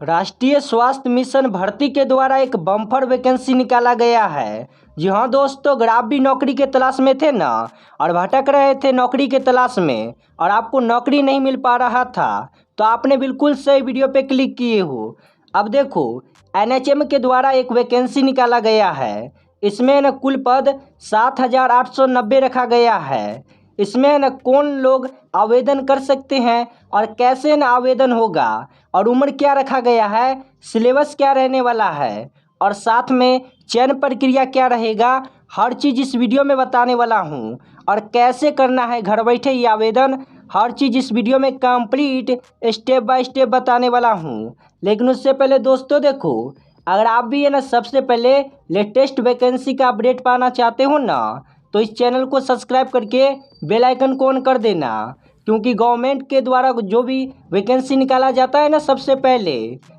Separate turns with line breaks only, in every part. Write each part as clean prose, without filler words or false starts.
राष्ट्रीय स्वास्थ्य मिशन भर्ती के द्वारा एक बम्पर वैकेंसी निकाला गया है। जी हाँ दोस्तों, अगर आप भी नौकरी के तलाश में थे ना और भटक रहे थे नौकरी के तलाश में और आपको नौकरी नहीं मिल पा रहा था, तो आपने बिल्कुल सही वीडियो पे क्लिक किए हो। अब देखो, एनएचएम के द्वारा एक वैकेंसी निकाला गया है। इसमें न कुल पद 7,890 रखा गया है। इसमें न कौन लोग आवेदन कर सकते हैं और कैसे न आवेदन होगा और उम्र क्या रखा गया है, सिलेबस क्या रहने वाला है और साथ में चयन प्रक्रिया क्या रहेगा, हर चीज़ इस वीडियो में बताने वाला हूँ। और कैसे करना है घर बैठे ये आवेदन, हर चीज़ इस वीडियो में कंप्लीट स्टेप बाय स्टेप बताने वाला हूँ। लेकिन उससे पहले दोस्तों देखो, अगर आप भी है ना सबसे पहले लेटेस्ट वैकेंसी का अपडेट पाना चाहते हो ना, तो इस चैनल को सब्सक्राइब करके बेल आइकन को ऑन कर देना, क्योंकि गवर्नमेंट के द्वारा जो भी वैकेंसी निकाला जाता है ना,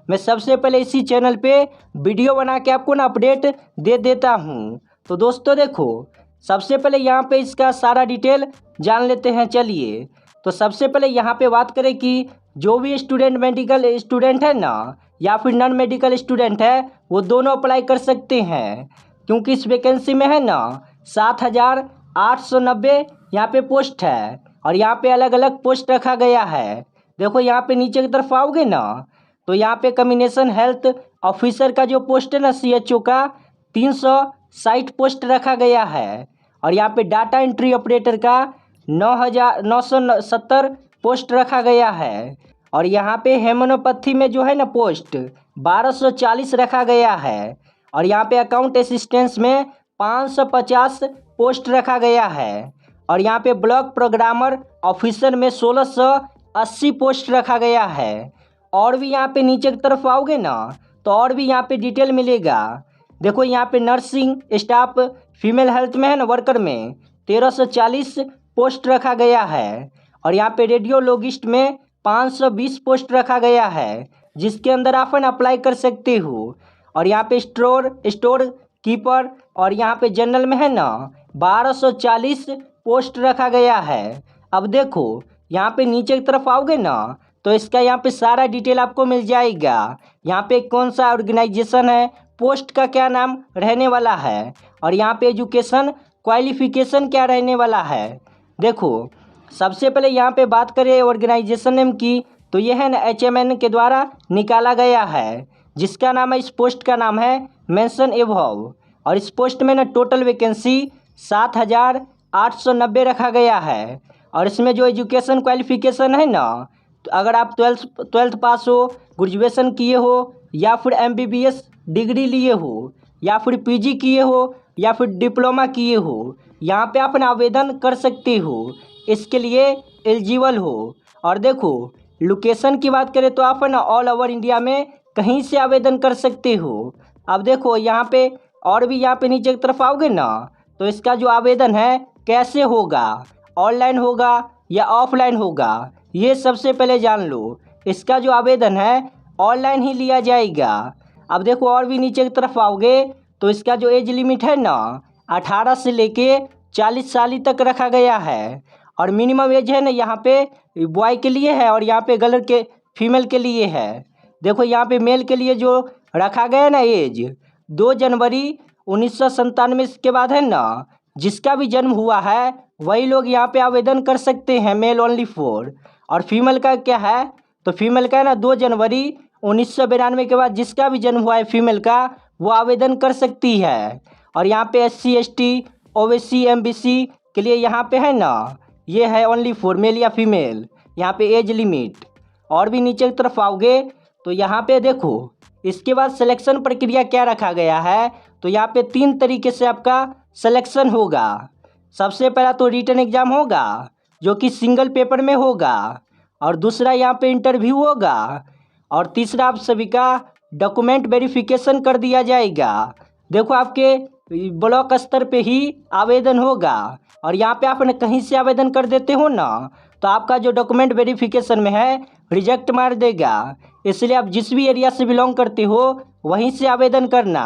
मैं सबसे पहले इसी चैनल पे वीडियो बना के आपको ना अपडेट दे देता हूँ। तो दोस्तों देखो, सबसे पहले यहाँ पे इसका सारा डिटेल जान लेते हैं। चलिए, तो सबसे पहले यहाँ पे बात करें कि जो भी स्टूडेंट मेडिकल स्टूडेंट है ना या फिर नॉन मेडिकल स्टूडेंट है, वो दोनों अप्लाई कर सकते हैं, क्योंकि इस वैकेंसी में है ना 7,890 यहाँ पे पोस्ट है और यहाँ पे अलग अलग पोस्ट रखा गया है। देखो यहाँ पे नीचे की तरफ आओगे ना, तो यहाँ पे कम्युनिकेशन हेल्थ ऑफिसर का जो पोस्ट है ना सीएचओ का 360 पोस्ट रखा गया है। और यहाँ पे डाटा एंट्री ऑपरेटर का 9,970 पोस्ट रखा गया है। और यहाँ पे हेमोनोपैथी में जो है ना पोस्ट 1,240 रखा गया है। और यहाँ पे अकाउंट असिस्टेंस में 550 पोस्ट रखा गया है। और यहाँ पे ब्लॉक प्रोग्रामर ऑफिसर में 1,680 पोस्ट रखा गया है। और भी यहाँ पे नीचे की तरफ आओगे ना, तो और भी यहाँ पे डिटेल मिलेगा। देखो यहाँ पे नर्सिंग स्टाफ फीमेल हेल्थ में है ना वर्कर में 1,340 पोस्ट रखा गया है। और यहाँ पे रेडियोलॉजिस्ट में 520 पोस्ट रखा गया है, जिसके अंदर आप अप्लाई कर सकते हो। और यहाँ पे स्टोर कीपर और यहाँ पे जनरल में है ना 1,240 पोस्ट रखा गया है। अब देखो यहाँ पे नीचे की तरफ आओगे ना, तो इसका यहाँ पे सारा डिटेल आपको मिल जाएगा। यहाँ पे कौन सा ऑर्गेनाइजेशन है, पोस्ट का क्या नाम रहने वाला है और यहाँ पे एजुकेशन क्वालिफिकेशन क्या रहने वाला है। देखो सबसे पहले यहाँ पे बात करें ऑर्गेनाइजेशन नेम की, तो ये है ना एचएमएन के द्वारा निकाला गया है, जिसका नाम है, इस पोस्ट का नाम है मेंशन एबव। और इस पोस्ट में ना टोटल वैकेंसी 7,890 रखा गया है। और इसमें जो एजुकेशन क्वालिफिकेशन है ना, तो अगर आप ट्वेल्थ पास हो, ग्रेजुएशन किए हो या फिर एमबीबीएस डिग्री लिए हो या फिर पीजी किए हो या फिर डिप्लोमा किए हो, यहाँ पे आप आवेदन कर सकते हो, इसके लिए एलिजिबल हो। और देखो लोकेशन की बात करें तो आप है ना ऑल ओवर इंडिया में कहीं से आवेदन कर सकते हो। अब देखो यहाँ पे और भी यहाँ पे नीचे की तरफ आओगे ना, तो इसका जो आवेदन है कैसे होगा, ऑनलाइन होगा या ऑफलाइन होगा, ये सबसे पहले जान लो। इसका जो आवेदन है ऑनलाइन ही लिया जाएगा। अब देखो और भी नीचे की तरफ आओगे, तो इसका जो एज लिमिट है ना 18 से लेके 40 साल तक रखा गया है। और मिनिमम एज है ना यहाँ पे बॉय के लिए है और यहाँ पे गर्ल के फीमेल के लिए है। देखो यहाँ पे मेल के लिए जो रखा गया है ना एज 2 जनवरी 1997 के बाद है ना, जिसका भी जन्म हुआ है वही लोग यहाँ पे आवेदन कर सकते हैं, मेल ओनली फॉर। और फीमेल का क्या है, तो फीमेल का है ना 2 जनवरी 1992 के बाद जिसका भी जन्म हुआ है फीमेल का, वो आवेदन कर सकती है। और यहाँ पे SC ST OBC MBC के लिए यहाँ पे है ना, ये है ओनली फॉर मेल या फीमेल, यहाँ पे एज लिमिट। और भी नीचे की तरफ आओगे तो यहाँ पे देखो इसके बाद सिलेक्शन प्रक्रिया क्या रखा गया है, तो यहाँ पे 3 तरीके से आपका सिलेक्शन होगा। सबसे पहला तो रिटन एग्जाम होगा जो कि सिंगल पेपर में होगा, और दूसरा यहाँ पे इंटरव्यू होगा, और तीसरा आप सभी का डॉक्यूमेंट वेरिफिकेशन कर दिया जाएगा। देखो आपके ब्लॉक स्तर पे ही आवेदन होगा, और यहाँ पे आप कहीं से आवेदन कर देते हो ना, तो आपका जो डॉक्यूमेंट वेरिफिकेशन में है रिजेक्ट मार देगा। इसलिए आप जिस भी एरिया से बिलोंग करते हो वहीं से आवेदन करना।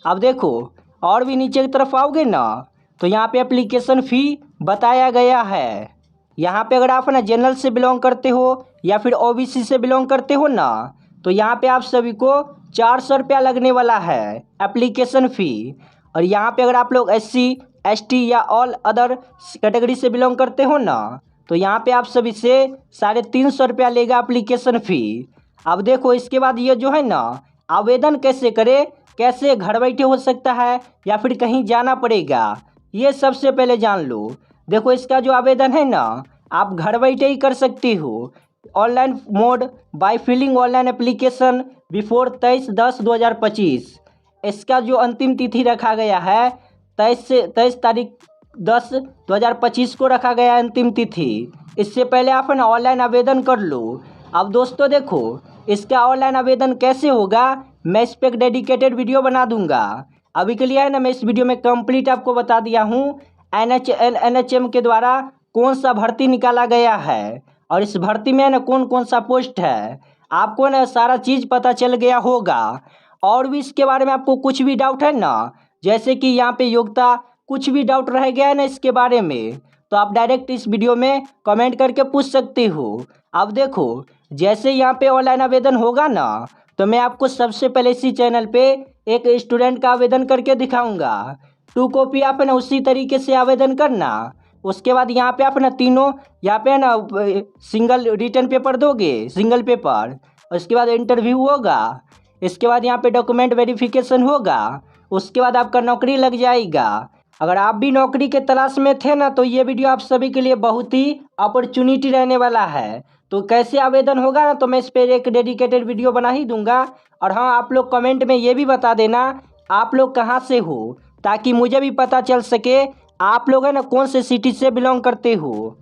अब देखो और भी नीचे की तरफ आओगे ना, तो यहाँ पे एप्लीकेशन फ़ी बताया गया है। यहाँ पे अगर आप ना जनरल से बिलोंग करते हो या फिर OBC से बिलोंग करते हो ना, तो यहाँ पे आप सभी को 400 रुपया लगने वाला है एप्लीकेशन फ़ी। और यहाँ पे अगर आप लोग SC ST या ऑल अदर कैटेगरी से बिलोंग करते हो ना, तो यहाँ पे आप सभी से 350 रुपया लेगा एप्लीकेशन फ़ी। अब देखो इसके बाद ये जो है ना, आवेदन कैसे करें, कैसे घर बैठे हो सकता है या फिर कहीं जाना पड़ेगा, ये सबसे पहले जान लो। देखो इसका जो आवेदन है ना, आप घर बैठे ही कर सकते हो online mode by filling online application before 23/10/2025। इसका जो अंतिम तिथि रखा गया है 23 तारीख 10/2025 को रखा गया है अंतिम तिथि। इससे पहले आप है ना ऑनलाइन आवेदन कर लो। अब दोस्तों देखो इसका ऑनलाइन आवेदन कैसे होगा, मैं इस पर एक डेडिकेटेड वीडियो बना दूंगा। अभी के लिए है ना मैं इस वीडियो में कंप्लीट आपको बता दिया हूँ NHM के द्वारा कौन सा भर्ती निकाला गया है और इस भर्ती में ना कौन कौन सा पोस्ट है, आपको ना सारा चीज़ पता चल गया होगा। और भी इसके बारे में आपको कुछ भी डाउट है ना, जैसे कि यहाँ पे योग्यता कुछ भी डाउट रह गया है ना इसके बारे में, तो आप डायरेक्ट इस वीडियो में कमेंट करके पूछ सकते हो। अब देखो जैसे यहाँ पे ऑनलाइन आवेदन होगा ना, तो मैं आपको सबसे पहले इसी चैनल पे एक स्टूडेंट का आवेदन करके दिखाऊंगा। 2 कॉपी आप है ना उसी तरीके से आवेदन करना। उसके बाद यहाँ पे आप ना तीनों यहाँ पे ना सिंगल रिटर्न पेपर दोगे, सिंगल पेपर। उसके बाद इंटरव्यू होगा। इसके बाद यहाँ पे डॉक्यूमेंट वेरिफिकेशन होगा। उसके बाद आपका नौकरी लग जाएगा। अगर आप भी नौकरी के तलाश में थे ना, तो ये वीडियो आप सभी के लिए बहुत ही अपॉर्चुनिटी रहने वाला है। तो कैसे आवेदन होगा ना, तो मैं इस पर एक डेडिकेटेड वीडियो बना ही दूंगा। और हाँ, आप लोग कमेंट में ये भी बता देना आप लोग कहाँ से हो, ताकि मुझे भी पता चल सके आप लोग है ना कौन से सिटी से बिलोंग करते हो।